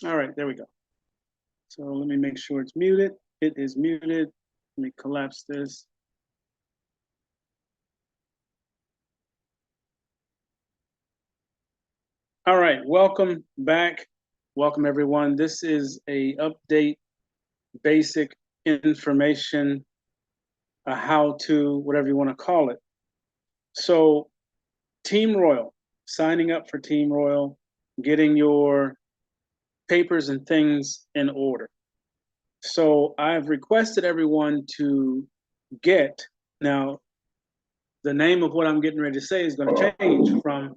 All right, there we go. So let me make sure it's muted. It is muted. Let me collapse this. All right, welcome back. Welcome everyone. This is a update, basic information, a how-to, whatever you want to call it. So Team Royal, signing up for Team Royal, getting your papers and things in order. So I've requested everyone to get, now the name of what I'm getting ready to say is going to change from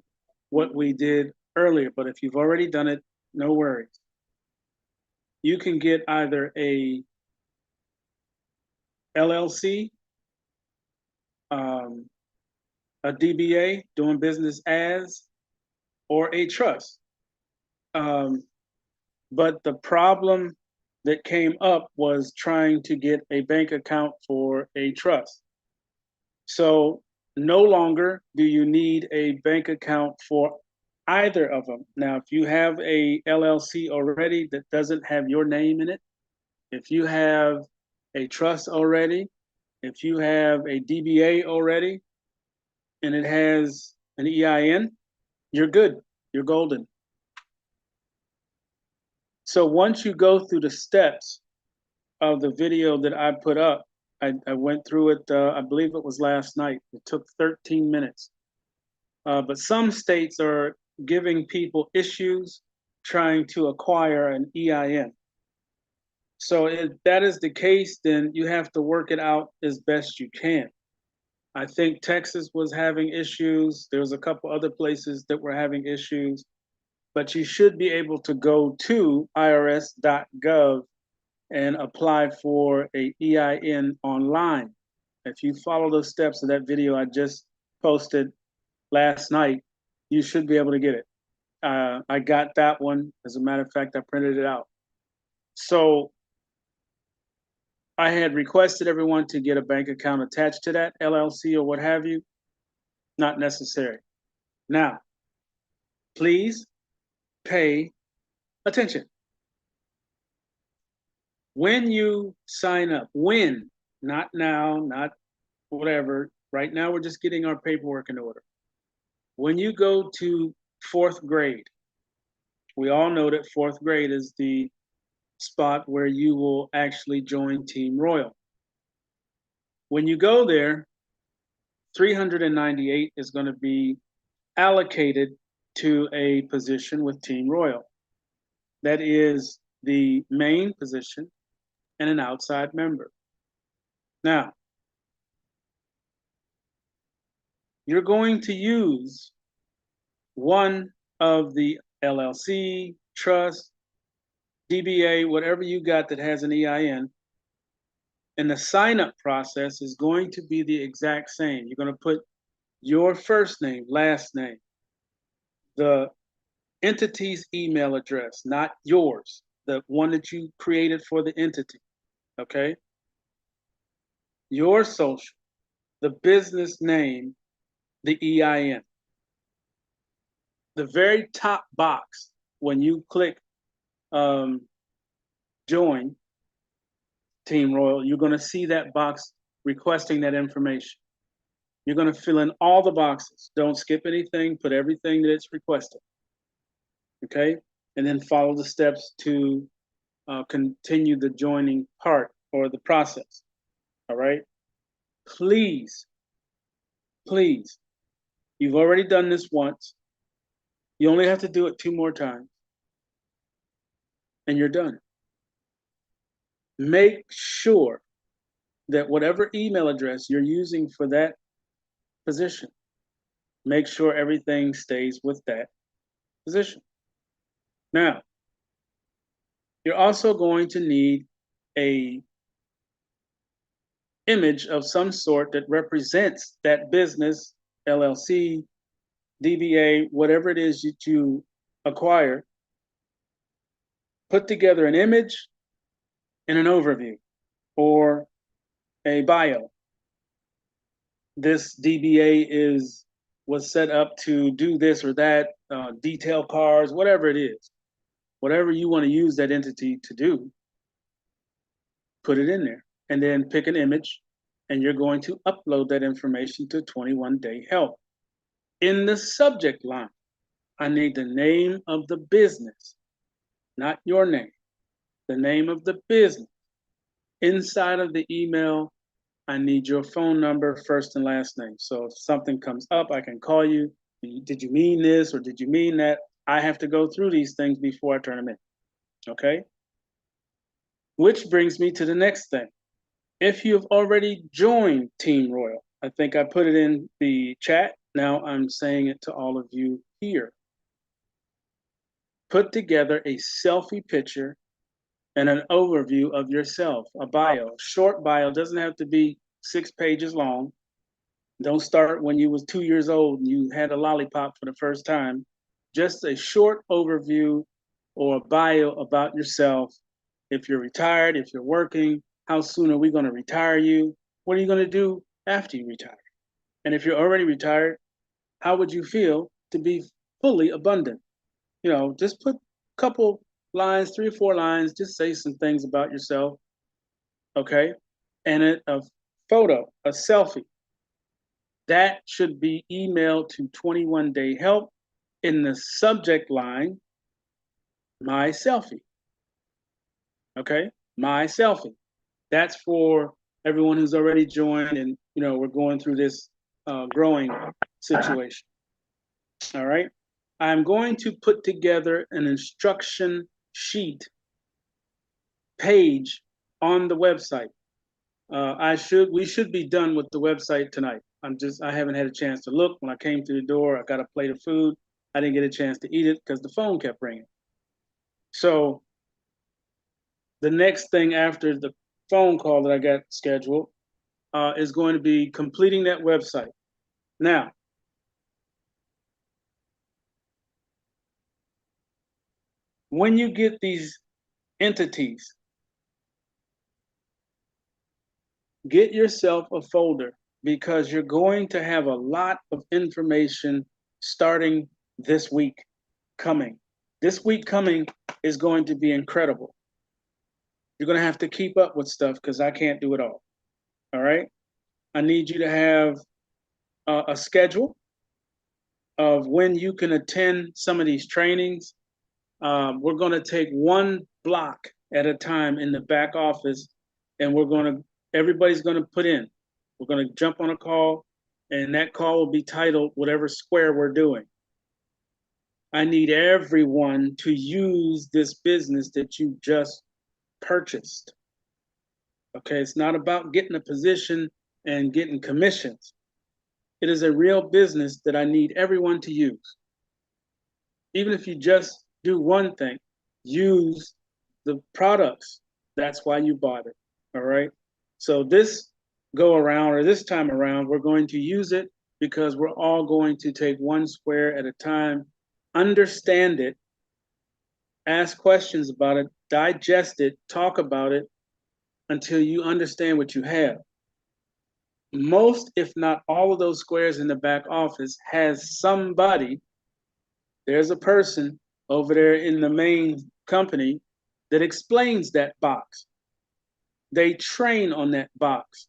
what we did earlier, but if you've already done it, no worries. You can get either a LLC, um, a DBA, doing business as, or a trust. Um, but the problem that came up was trying to get a bank account for a trust. So no longer do you need a bank account for either of them. Now, if you have a LLC already that doesn't have your name in it, if you have a trust already, if you have a DBA already, and it has an EIN, you're good. You're golden. So once you go through the steps of the video that I put up, I went through it, I believe it was last night. It took 13 minutes. But some states are giving people issues trying to acquire an EIN. So if that is the case, then you have to work it out as best you can. I think Texas was having issues. There was a couple other places that were having issues, but you should be able to go to irs.gov and apply for a EIN online. If you follow those steps of that video I just posted last night, you should be able to get it. I got that one. As a matter of fact, I printed it out. So I had requested everyone to get a bank account attached to that LLC or what have you. Not necessary. Now, please pay attention. When you sign up, when, not now, not whatever, right now we're just getting our paperwork in order. When you go to fourth grade, we all know that fourth grade is the spot where you will actually join Team Royal. When you go there, 398 is going to be allocated to a position with Team Royal. That is the main position and an outside member. Now, you're going to use one of the LLC, trust, DBA, whatever you got that has an EIN, and the sign up process is going to be the exact same. You're going to put your first name, last name, the entity's email address, not yours, the one that you created for the entity, okay? Your social, the business name, the EIN. The very top box when you click join Team Royal, you're going to see that box requesting that information. You're going to fill in all the boxes. Don't skip anything, put everything that it's requested. Okay? And then follow the steps to continue the joining part or the process. All right? Please, please, you've already done this once. You only have to do it 2 more times, and you're done. Make sure that whatever email address you're using for that position, make sure everything stays with that position. Now, you're also going to need a image of some sort that represents that business, LLC, DBA, whatever it is that you acquire. Put together an image and an overview or a bio. This DBA was set up to do this or that, detail cars, whatever it is. whatever you want to use that entity to do, put it in there, and then pick an image, and you're going to upload that information to 21 Day Help. In the subject line, I need the name of the business, not your name, the name of the business. Inside of the email, I need your phone number, first and last name. So if something comes up, I can call you. Did you mean this or did you mean that? I have to go through these things before I turn them in. Okay? Which brings me to the next thing. If you've already joined Team Royal, I think I put it in the chat. Now I'm saying it to all of you here. Put together a selfie picture and an overview of yourself, a bio, short bio, doesn't have to be 6 pages long. Don't start when you was 2 years old and you had a lollipop for the first time. Just a short overview or a bio about yourself. If you're retired, if you're working, how soon are we going to retire you? What are you going to do after you retire? And if you're already retired, how would you feel to be fully abundant? You know, just put a couple lines, 3 or 4 lines, just say some things about yourself, okay? And a photo, a selfie. That should be emailed to 21 Day Help in the subject line, my selfie. Okay, my selfie. That's for everyone who's already joined, and you know we're going through this growing situation. All right, I'm going to put together an instruction sheet page on the website. We should be done with the website tonight. I haven't had a chance to look. When I came through the door, I got a plate of food. I didn't get a chance to eat it because the phone kept ringing. So the next thing after the phone call that I got scheduled is going to be completing that website. Now, when you get these entities, get yourself a folder because you're going to have a lot of information starting this week coming. This week coming is going to be incredible. You're going to have to keep up with stuff because I can't do it all. All right. I need you to have a schedule of when you can attend some of these trainings. We're going to take one block at a time in the back office, and everybody's going to put in. We're going to jump on a call, and that call will be titled whatever square we're doing. I need everyone to use this business that you just purchased. Okay, it's not about getting a position and getting commissions. It is a real business that I need everyone to use. Even if you just do one thing, use the products. That's why you bought it. All right. So this time around, we're going to use it because we're all going to take one square at a time, understand it, ask questions about it, digest it, talk about it until you understand what you have. Most, if not all of those squares in the back office has somebody. There's a person over there in the main company that explains that box. They train on that box.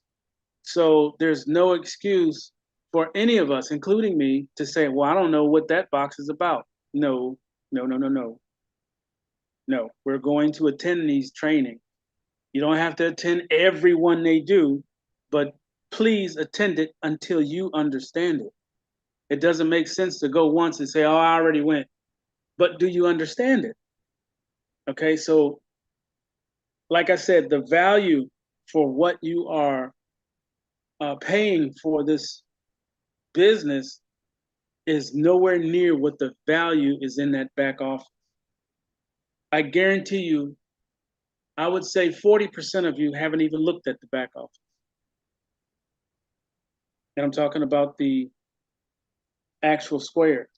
So there's no excuse for any of us, including me, to say, well, I don't know what that box is about. No. No, we're going to attend these trainings. You don't have to attend every one they do, but please attend it until you understand it. It doesn't make sense to go once and say, oh, I already went. But do you understand it? Okay, so like I said, the value for what you are paying for this business is nowhere near what the value is in that back office. I guarantee you, I would say 40% of you haven't even looked at the back office. And I'm talking about the actual square.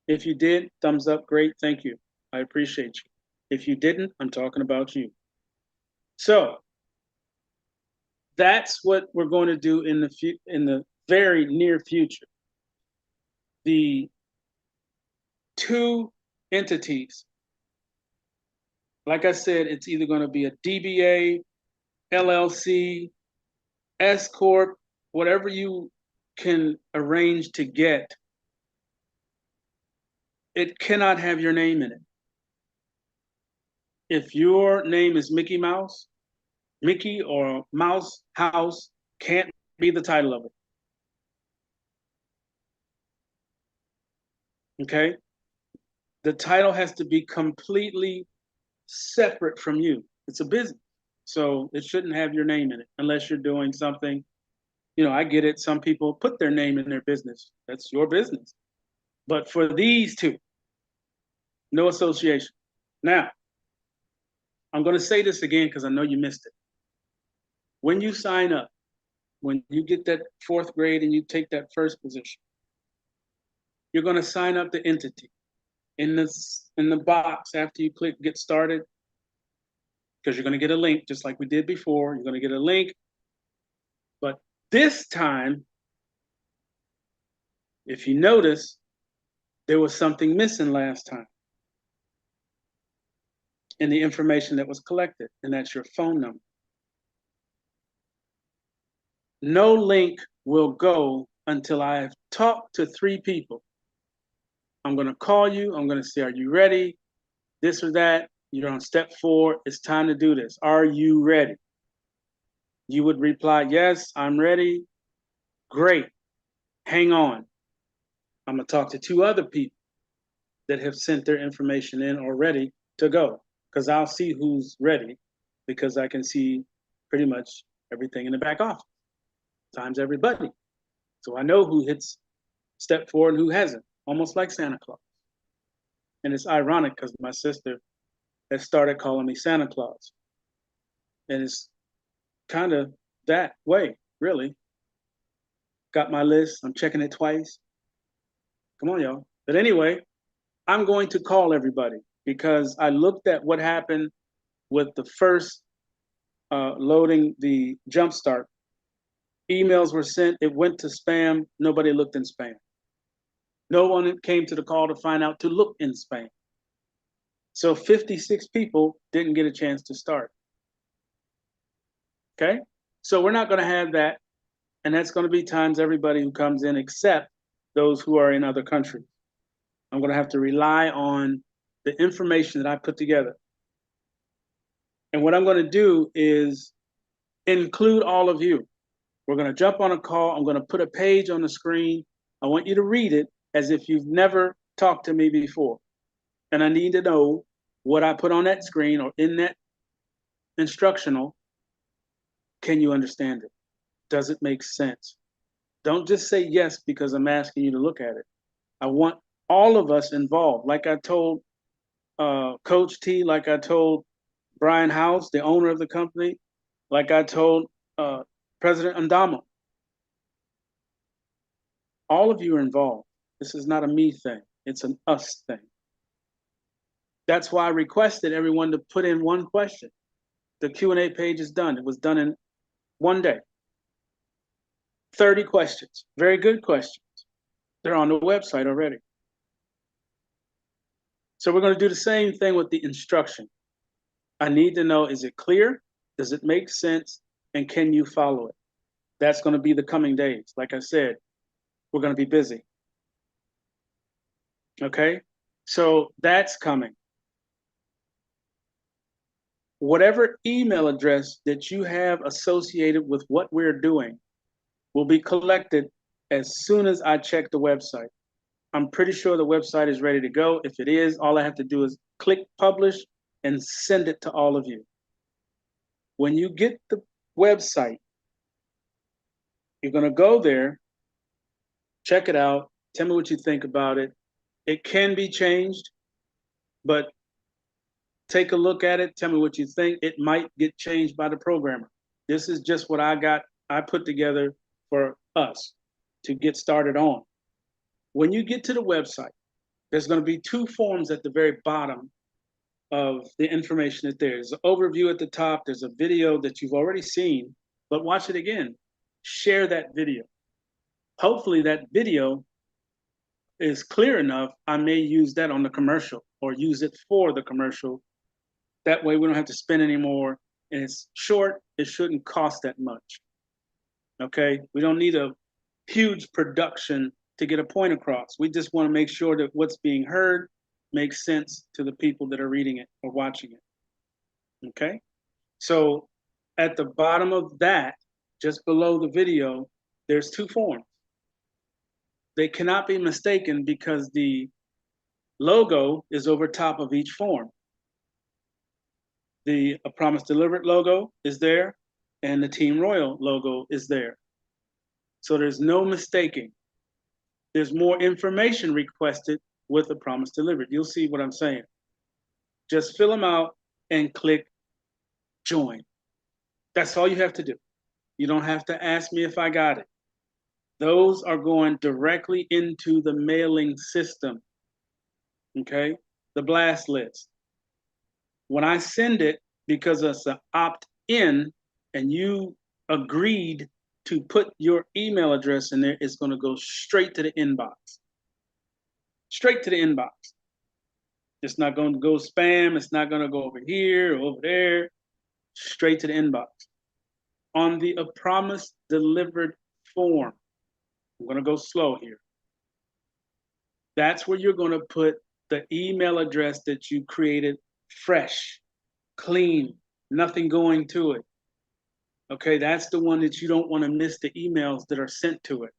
If you did, thumbs up, great, thank you. I appreciate you. If you didn't, I'm talking about you. So that's what we're going to do in the very near future. The two entities. Like I said, it's either going to be a DBA, LLC, S Corp, whatever you can arrange to get. It cannot have your name in it. If your name is Mickey Mouse, Mickey or Mouse House can't be the title of it. Okay? The title has to be completely separate from you. It's a business. So it shouldn't have your name in it unless you're doing something. I get it. Some people put their name in their business. That's your business. But for these two, no association. Now, I'm going to say this again because I know you missed it. When you sign up, when you get that fourth grade and you take that first position, you're going to sign up the entity. In the box after you click get started, because you're going to get a link just like we did before. You're going to get a link. But this time, if you notice, there was something missing last time in the information that was collected, and that's your phone number. No link will go until I have talked to 3 people. I'm going to call you. I'm going to say, are you ready? This or that. You're on step 4. It's time to do this. Are you ready? You would reply, yes, I'm ready. Great. Hang on. I'm going to talk to 2 other people that have sent their information in or ready to go, because I'll see who's ready, because I can see pretty much everything in the back office times everybody. So I know who hits step 4 and who hasn't, almost like Santa Claus. And it's ironic because my sister has started calling me Santa Claus. And it's kind of that way, really. Got my list. I'm checking it twice. Come on, y'all. But anyway, I'm going to call everybody because I looked at what happened with the first loading the Jumpstart. Emails were sent. It went to spam. Nobody looked in spam. No one came to the call to find out to look in spam. So 56 people didn't get a chance to start. Okay? So we're not going to have that. And that's going to be times everybody who comes in except those who are in other countries. I'm going to have to rely on the information that I put together. And what I'm going to do is include all of you. We're going to jump on a call. I'm going to put a page on the screen. I want you to read it as if you've never talked to me before. And I need to know what I put on that screen or in that instructional. Can you understand it? Does it make sense? Don't just say yes because I'm asking you to look at it. I want all of us involved. Like I told Coach T, like I told Brian House, the owner of the company, like I told President Andama. All of you are involved. This is not a me thing. It's an us thing. That's why I requested everyone to put in one question. The Q&A page is done. It was done in one day. 30 questions. Very good questions. They're on the website already. So we're going to do the same thing with the instruction. I need to know, is it clear? Does it make sense? And can you follow it? That's going to be the coming days. Like I said, we're going to be busy. Okay? So that's coming. Whatever email address that you have associated with what we're doing will be collected as soon as I check the website. I'm pretty sure the website is ready to go. If it is, all I have to do is click publish and send it to all of you. When you get the website, you're going to go there, check it out, tell me what you think about it. It can be changed, but take a look at it, tell me what you think. It might get changed by the programmer. This is just what I put together for us to get started on. When you get to the website, there's going to be 2 forms at the very bottom of the information that there's an overview at the top. There's a video that you've already seen, but watch it again. Share that video. Hopefully that video is clear enough, I may use that on the commercial or use it for the commercial. That way we don't have to spend any more, and it's short. It shouldn't cost that much. Okay, we don't need a huge production to get a point across. We just want to make sure that what's being heard makes sense to the people that are reading it or watching it. Okay, so at the bottom of that, just below the video, there's two forms. They cannot be mistaken because the logo is over top of each form. The A Promise Delivered logo is there, and the Team Royal logo is there. So there's no mistaking. There's more information requested with A Promise Delivered. You'll see what I'm saying. Just fill them out and click join. That's all you have to do. You don't have to ask me if I got it. Those are going directly into the mailing system, okay? The blast list. When I send it, because it's an opt-in and you agreed to put your email address in there, it's going to go straight to the inbox. Straight to the inbox. It's not going to go spam. It's not going to go over here or over there. Straight to the inbox. On the A Promise Delivered form, I'm going to go slow here. That's where you're going to put the email address that you created fresh, clean, nothing going to it. Okay, that's the one that you don't want to miss the emails that are sent to it.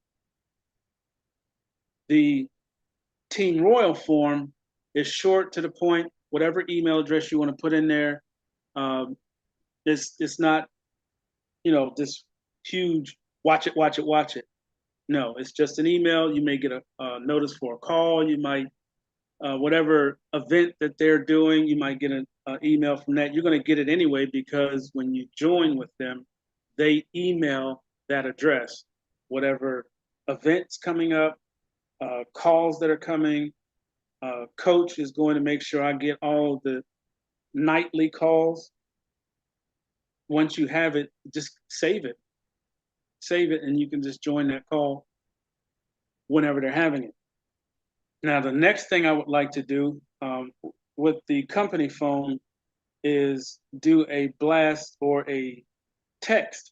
The Team Royal form is short, to the point. Whatever email address you want to put in there, it's not, this huge watch it, watch it, watch it. No, it's just an email. You may get a notice for a call. You might, whatever event that they're doing, you might get an email from that. You're going to get it anyway, because when you join with them, they email that address, whatever events coming up, calls that are coming. Coach is going to make sure I get all the nightly calls. Once you have it, just save it. Save it, and you can just join that call whenever they're having it. Now, the next thing I would like to do with the company phone is do a blast or a text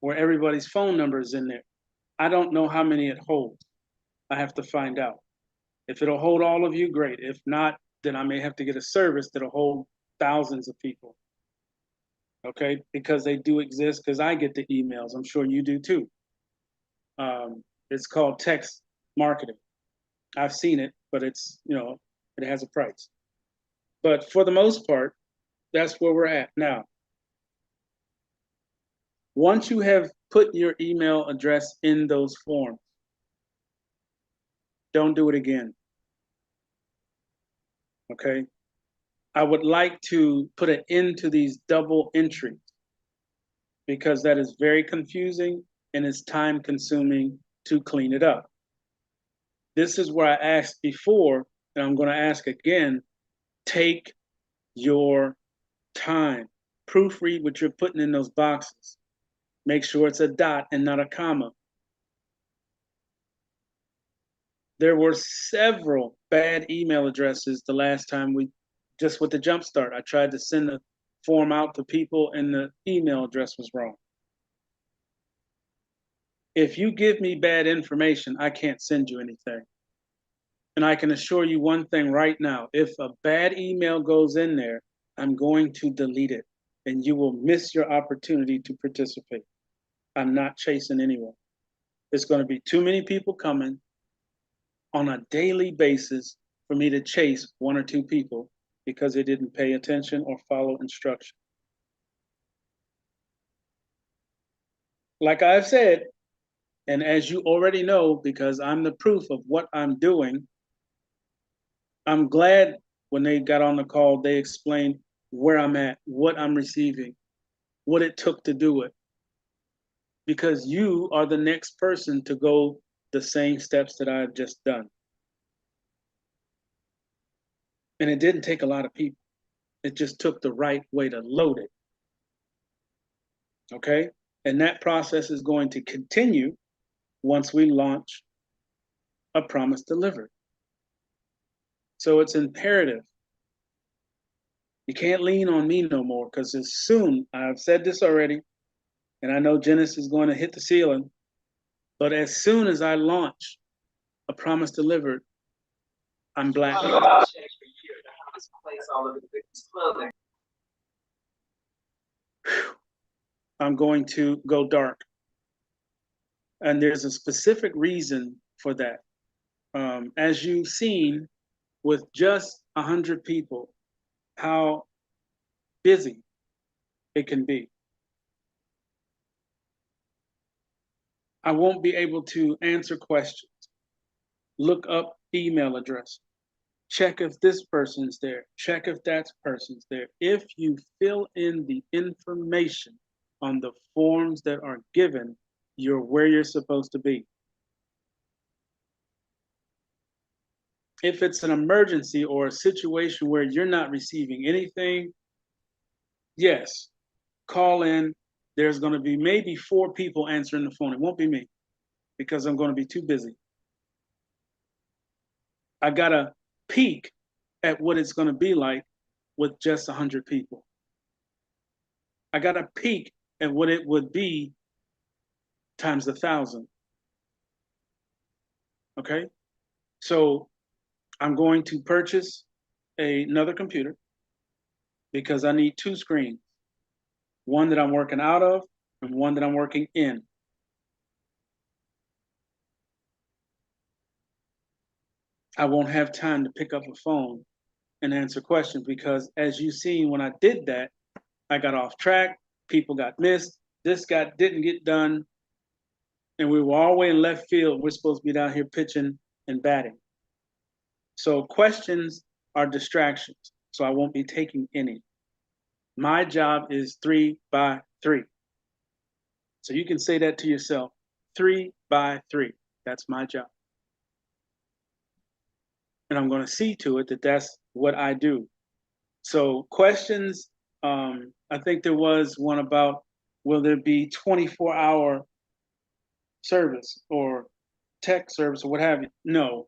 where everybody's phone number is in there. I don't know how many it holds. I have to find out. If it'll hold all of you, great. If not, then I may have to get a service that'll hold thousands of people. Okay, because they do exist, because I get the emails. I'm sure you do too. It's called text marketing. I've seen it, but it's, it has a price. But for the most part, that's where we're at now. Once you have put your email address in those forms, don't do it again. Okay? I would like to put an end to these double entries, because that is very confusing and it's time consuming to clean it up. This is where I asked before, and I'm going to ask again, take your time. Proofread what you're putting in those boxes. Make sure it's a dot and not a comma. There were several bad email addresses the last time just with the Jumpstart. I tried to send the form out to people and the email address was wrong. If you give me bad information, I can't send you anything. And I can assure you one thing right now, if a bad email goes in there, I'm going to delete it and you will miss your opportunity to participate. I'm not chasing anyone. There's going to be too many people coming on a daily basis for me to chase one or two people because they didn't pay attention or follow instruction. Like I've said, and as you already know, because I'm the proof of what I'm doing, I'm glad when they got on the call, they explained where I'm at, what I'm receiving, what it took to do it. Because you are the next person to go the same steps that I've just done. And it didn't take a lot of people. It just took the right way to load it. Okay? And that process is going to continue once we launch a promise delivered. So it's imperative. You can't lean on me no more, because as soon, I've said this already, and I know Genesis is going to hit the ceiling, but as soon as I launch a promise delivered, I'm black. I'm going to go dark. And there's a specific reason for that. As you've seen with just 100 people, how busy it can be. I won't be able to answer questions, look up email address, check if this person's there, check if that person's there. If you fill in the information on the forms that are given, you're where you're supposed to be. If it's an emergency or a situation where you're not receiving anything, yes, call in. There's going to be maybe 4 people answering the phone. It won't be me, because I'm going to be too busy. I got a peek at what it's going to be like with just 100 people. I got a peek at what it would be times 1,000. Okay, so I'm going to purchase another computer, because I need 2 screens, one that I'm working out of and one that I'm working in. I won't have time to pick up a phone and answer questions, because as you seen, when I did that, I got off track, people got missed, this guy didn't get done, and we were all the way in left field. We're supposed to be down here pitching and batting. So questions are distractions, so I won't be taking any. My job is 3 by 3. So you can say that to yourself, 3 by 3. That's my job. And I'm going to see to it that that's what I do. So questions, I think there was one about, will there be 24-hour service or tech service or what have you? No,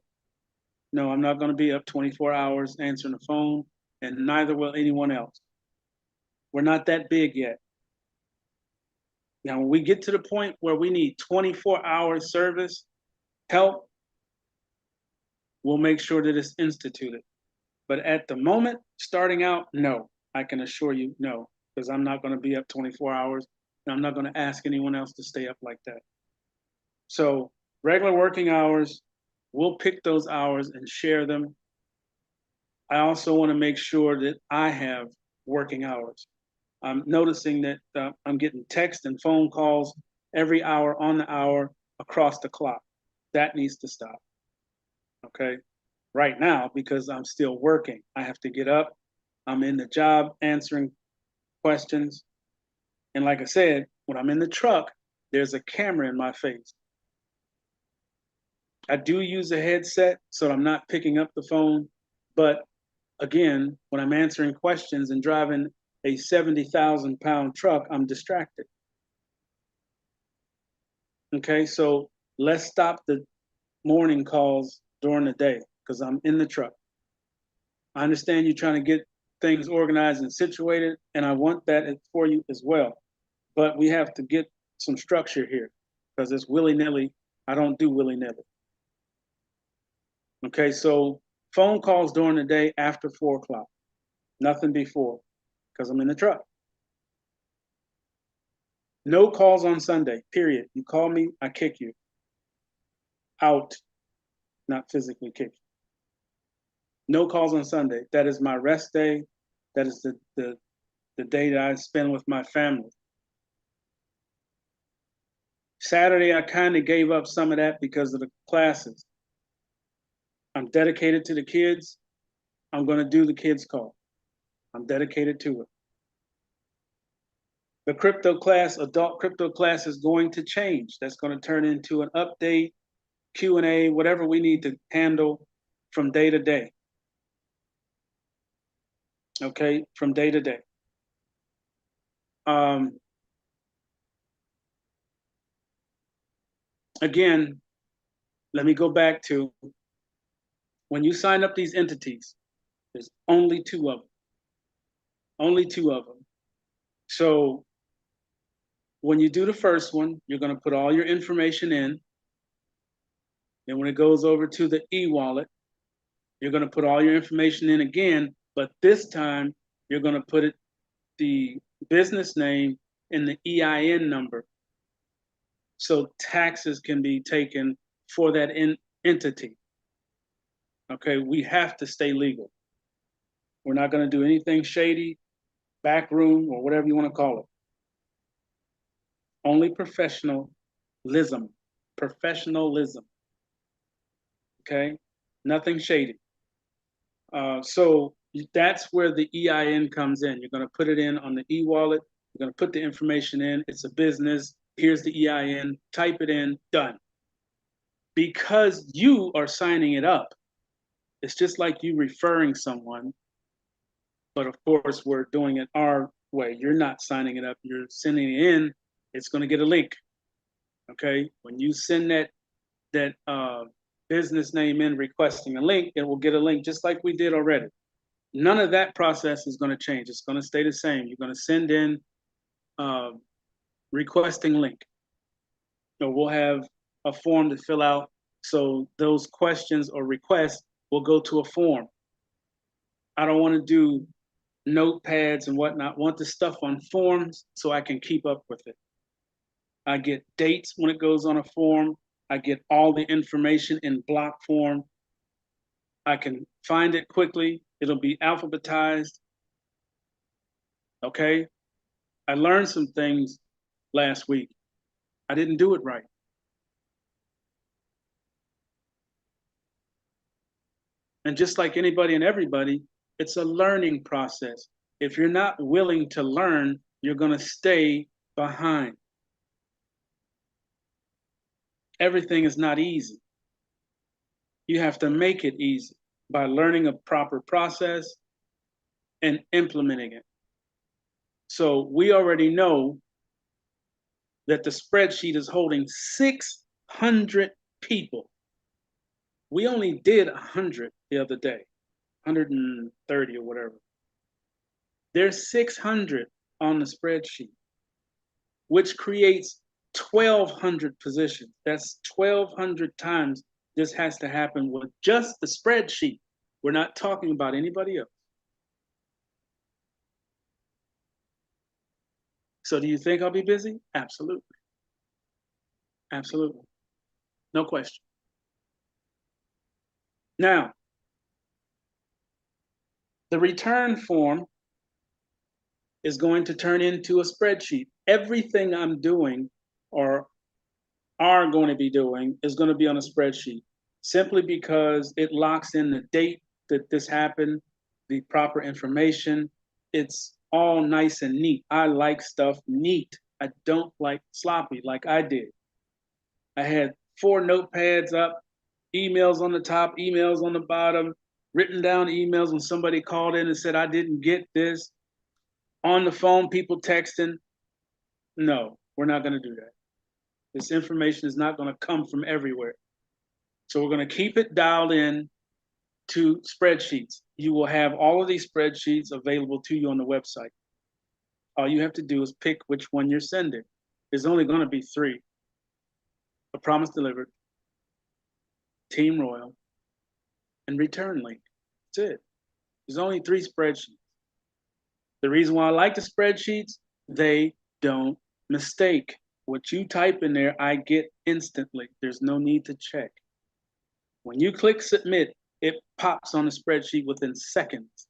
I'm not going to be up 24 hours answering the phone, and neither will anyone else. We're not that big yet. Now, when we get to the point where we need 24-hour service help, we'll make sure that it's instituted. But at the moment, starting out, no, I can assure you, no, because I'm not going to be up 24 hours, and I'm not going to ask anyone else to stay up like that. So regular working hours, we'll pick those hours and share them. I also want to make sure that I have working hours. I'm noticing that I'm getting text and phone calls every hour on the hour across the clock. That needs to stop. Okay. Right now, because I'm still working, I have to get up. I'm in the job answering questions. And like I said, when I'm in the truck, there's a camera in my face. I do use a headset, so I'm not picking up the phone. But again, when I'm answering questions and driving a 70,000-pound truck, I'm distracted. Okay, so let's stop the morning calls during the day, because I'm in the truck. I understand you're trying to get things organized and situated, and I want that for you as well. But we have to get some structure here, because it's willy-nilly. I don't do willy-nilly. Okay, so phone calls during the day after 4 o'clock, nothing before, because I'm in the truck. No calls on Sunday, period. You call me, I kick you out, not physically kick you. No calls on Sunday. That is my rest day. That is the day that I spend with my family. Saturday, I kind of gave up some of that because of the classes. I'm dedicated to the kids. I'm going to do the kids' call. I'm dedicated to it. The crypto class, adult crypto class, is going to change. That's going to turn into an update, Q&A, whatever we need to handle from day to day. Okay, from day to day. Again, let me go back to when you sign up these entities, there's only two of them. Only two of them. So when you do the first one, you're going to put all your information in. Then when it goes over to the e-wallet, you're going to put all your information in again, but this time you're going to put the business name and the EIN number so taxes can be taken for that entity. Okay, we have to stay legal. We're not going to do anything shady, backroom, or whatever you want to call it. Only professionalism. Professionalism. Okay, nothing shady. So that's where the EIN comes in. You're going to put it in on the e-wallet. You're going to put the information in. It's a business. Here's the EIN. Type it in. Done. Because you are signing it up, it's just like you referring someone. But of course, we're doing it our way. You're not signing it up. You're sending it in. It's going to get a link. Okay. When you send that business name in requesting a link, it will get a link just like we did already. None of that process is going to change. It's going to stay the same. You're going to send in requesting link. So we'll have a form to fill out. So those questions or requests will go to a form. I don't want to do notepads and whatnot. I want the stuff on forms so I can keep up with it. I get dates when it goes on a form. I get all the information in block form. I can find it quickly. It'll be alphabetized. Okay. I learned some things last week. I didn't do it right. And just like anybody and everybody, it's a learning process. If you're not willing to learn, you're going to stay behind. Everything is not easy. You have to make it easy by learning a proper process and implementing it. So we already know that the spreadsheet is holding 600 people. We only did 100 the other day, 130 or whatever. There's 600 on the spreadsheet, which creates 1,200 positions. That's 1,200 times this has to happen with just the spreadsheet. We're not talking about anybody else. So do you think I'll be busy? Absolutely. Absolutely. No question. Now, the return form is going to turn into a spreadsheet. Everything I'm doing or are going to be doing is going to be on a spreadsheet simply because it locks in the date that this happened, the proper information. It's all nice and neat. I like stuff neat. I don't like sloppy like I did. I had 4 notepads up, emails on the top, emails on the bottom, written down emails when somebody called in and said, I didn't get this. On the phone, people texting. No, we're not going to do that. This information is not going to come from everywhere. So we're going to keep it dialed in to spreadsheets. You will have all of these spreadsheets available to you on the website. All you have to do is pick which one you're sending. There's only going to be 3. A promise delivered, Team Royal, and return link. That's it. There's only 3 spreadsheets. The reason why I like the spreadsheets, they don't mistake. What you type in there, I get instantly. There's no need to check. When you click submit, it pops on the spreadsheet within seconds.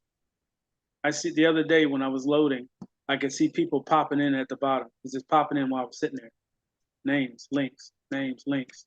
I see the other day when I was loading, I could see people popping in at the bottom. It's just popping in while I was sitting there. Names, links, names, links.